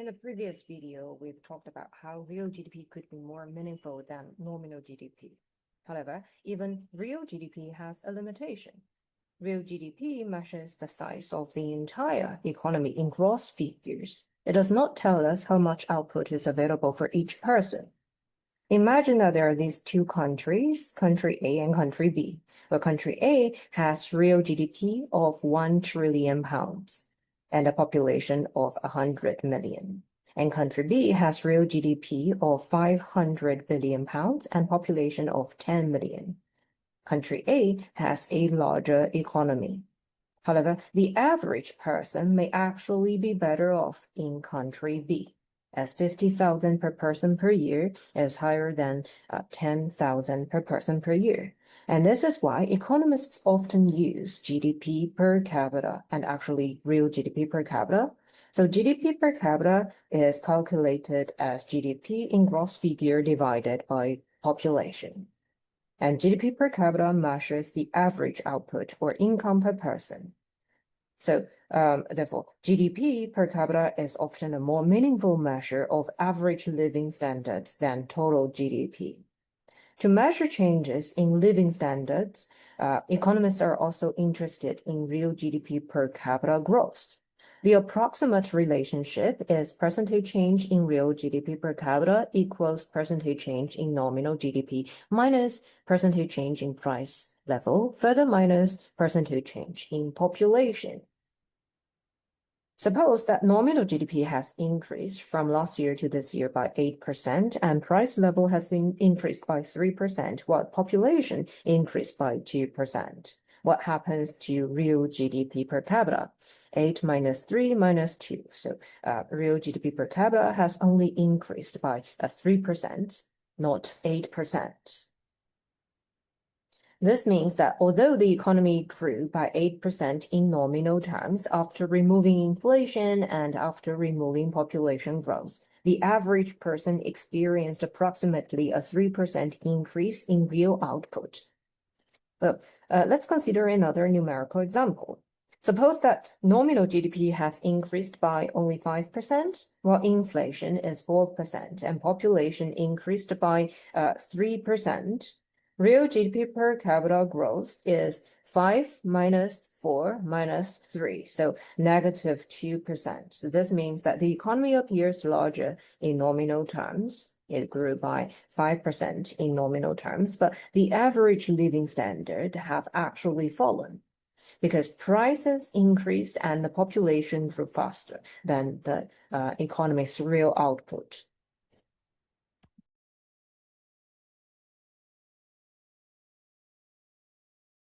In the previous video, we've talked about how real GDP could be more meaningful than nominal GDP. However, even real GDP has a limitation. Real GDP measures the size of the entire economy in gross figures. It does not tell us how much output is available for each person. Imagine that there are these two countries, country A and country B. Well, country A has real GDP of 1 trillion pounds and a population of 100 million. And country B has real GDP of 500 billion pounds and population of 10 million. Country A has a larger economy. However, the average person may actually be better off in country B, as 50,000 per person per year is higher than 10,000 per person per year. And this is why economists often use GDP per capita and actually real GDP per capita. So GDP per capita is calculated as GDP in gross figure divided by population. And GDP per capita measures the average output or income per person. So therefore, GDP per capita is often a more meaningful measure of average living standards than total GDP. To measure changes in living standards, economists are also interested in real GDP per capita growth. The approximate relationship is percentage change in real GDP per capita equals percentage change in nominal GDP minus percentage change in price level, further minus percentage change in population. Suppose that nominal GDP has increased from last year to this year by 8% and price level has been increased by 3%, while population increased by 2%. What happens to real GDP per capita? 8 minus 3 minus 2. So real GDP per capita has only increased by 3%, not 8%. This means that although the economy grew by 8% in nominal terms after removing inflation and after removing population growth, the average person experienced approximately a 3% increase in real output. Well, let's consider another numerical example. Suppose that nominal GDP has increased by only 5%, while inflation is 4% and population increased by 3%. Real GDP per capita growth is 5 minus 4 minus 3, so negative 2%. So this means that the economy appears larger in nominal terms. It grew by 5% in nominal terms, but the average living standard have actually fallen because prices increased and the population grew faster than the economy's real output.